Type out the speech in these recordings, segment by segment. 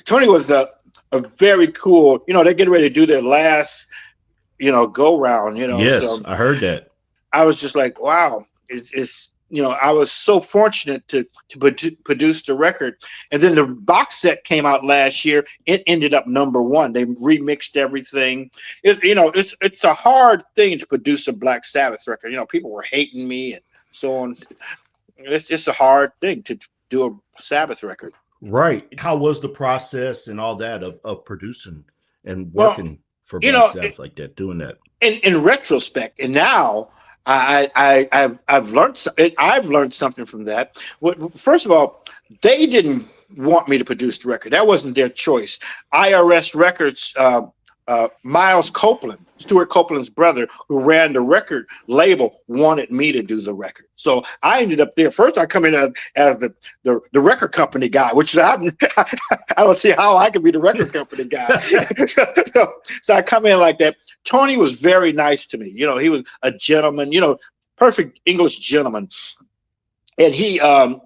Tony was a very cool. They're getting ready to do their last go round. Yes, So I heard that. I was just like, wow, it's I was so fortunate to produce the record, and then the box set came out last year. It ended up #1. They remixed everything. It's a hard thing to produce a Black Sabbath record. People were hating me and so on. It's a hard thing to do a Sabbath record. Right. How was the process and all that of producing and Well, working for Black Sabbath like that, doing that? In retrospect, and now I've learned something from that. First of all, they didn't want me to produce the record. That wasn't their choice. IRS Records, Miles Copeland, Stuart Copeland's brother, who ran the record label, wanted me to do the record. So I ended up there. First, I come in as the record company guy, which I don't see how I could be the record company guy. So I come in like that. Tony was very nice to me. He was a gentleman, perfect English gentleman. And he, I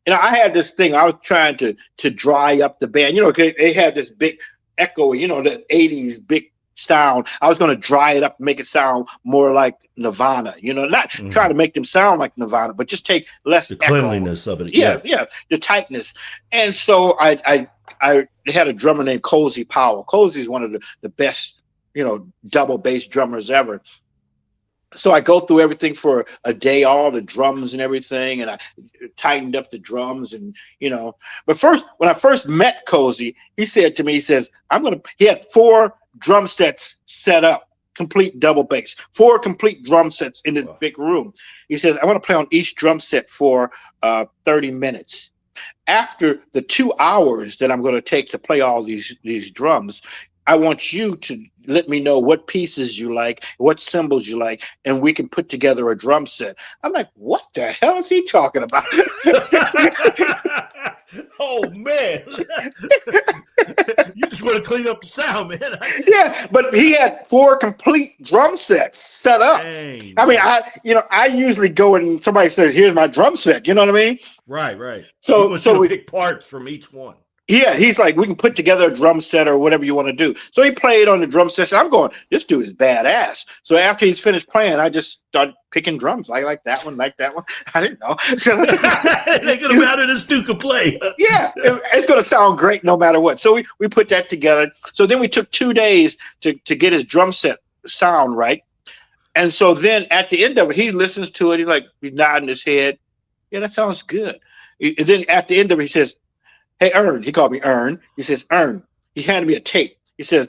had this thing. I was trying to dry up the band. They had this big echo, the 80s big sound. I was going to dry it up and make it sound more like Nirvana, not try to make them sound like Nirvana, but just take less the cleanliness of it. Yeah, the tightness. And so I had a drummer named Cozy Powell. Cozy is one of the best, double bass drummers ever. So I go through everything for a day, all the drums and everything, and I tightened up the drums and, But when I first met Cozy, he said to me, he says, he had 4 drum sets set up, complete double bass, 4 complete drum sets in this big room. He says, I want to play on each drum set for 30 minutes. After the 2 hours that I'm going to take to play all these drums, I want you to let me know what pieces you like, what cymbals you like, and we can put together a drum set. I'm like, what the hell is he talking about? Oh, man. You just want to clean up the sound, man. Yeah, but he had 4 complete drum sets set up. Dang, I mean, I usually go and somebody says, here's my drum set. You know what I mean? Right. So we pick parts from each one. Yeah, he's like, we can put together a drum set or whatever you want to do. So he played on the drum set. I'm going, this dude is badass. So after he's finished playing, I just started picking drums. I like that one, like that one. I didn't know. So, it ain't gonna matter. This dude can play. Yeah, it's gonna sound great no matter what. So we put that together. So then we took 2 days to get his drum set sound right. And so then at the end of it, he listens to it. He's nodding his head. Yeah, that sounds good. And then at the end of it, he says, hey, Ern, he called me Ern. He says, Ern, he handed me a tape. He says,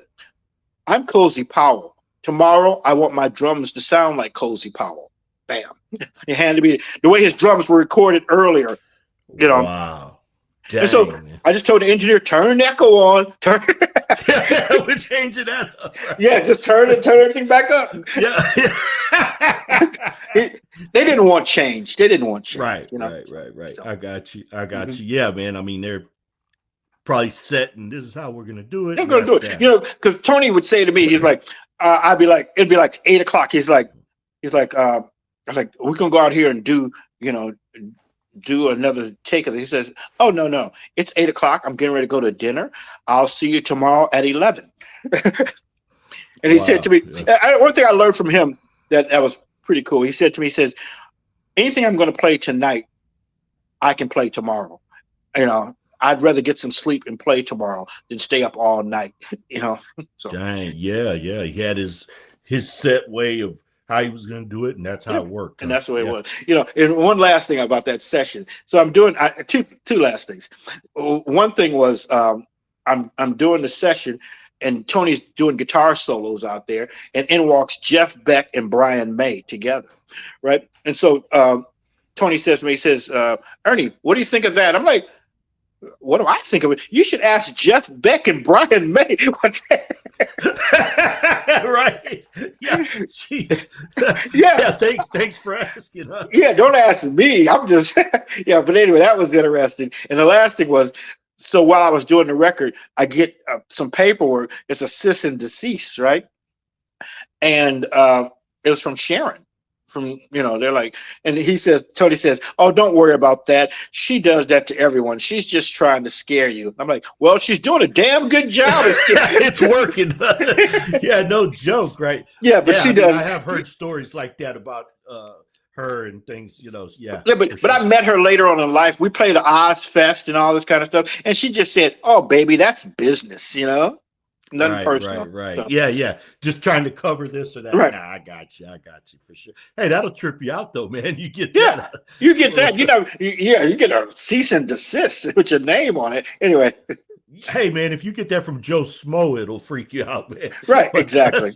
I'm Cozy Powell. Tomorrow, I want my drums to sound like Cozy Powell. Bam. He handed me the way his drums were recorded earlier, Wow. Dang, and so man. I just told the engineer, turn the echo on. We're changing that up. Right? Yeah, just turn everything back up. Yeah. They didn't want change. Right. So, I got you. Yeah, man. I mean, they're probably set, and this is how we're gonna do it. They're gonna do it. Because Tony would say to me, he's like, I'd be like, it'd be like 8 o'clock. He's like, I was like, we're gonna go out here and do another take of it. He says, oh no, it's 8 o'clock. I'm getting ready to go to dinner. I'll see you tomorrow at 11. And he said to me, one thing I learned from him that was pretty cool. He said to me, he says, anything I'm going to play tonight, I can play tomorrow. I'd rather get some sleep and play tomorrow than stay up all night. So dang, yeah. He had his set way of how he was going to do it, and that's how it worked. And that's the way it was. And one last thing about that session. So I'm doing two last things. One thing was I'm doing the session, and Tony's doing guitar solos out there, and in walks Jeff Beck and Brian May together, right? And so Tony says to me, he says, Ernie, what do you think of that? I'm like, what do I think of it? You should ask Jeff Beck and Brian May. Right. Yeah. Yeah. Thanks for asking. Huh? Yeah, don't ask me. I'm just yeah. But anyway, that was interesting. And the last thing was, so while I was doing the record, I get some paperwork. It's a cease and desist, right? And it was from Sharon from, they're like, and Tony says, oh, don't worry about that. She does that to everyone. She's just trying to scare you. I'm like, well, she's doing a damn good job. It's working. Yeah, no joke, right? Yeah, but she does. I have heard stories like that about her and things, Yeah, but sure. I met her later on in life. We played the Oz Fest and all this kind of stuff. And she just said, oh, baby, that's business, nothing personal. Right. So. Yeah. Just trying to cover this or that. Right. Nah, I got you for sure. Hey, that'll trip you out though, man. You get that. You get that. You get a cease and desist with your name on it. Anyway. Hey, man, if you get that from Joe Smo, it'll freak you out, man. Right, exactly.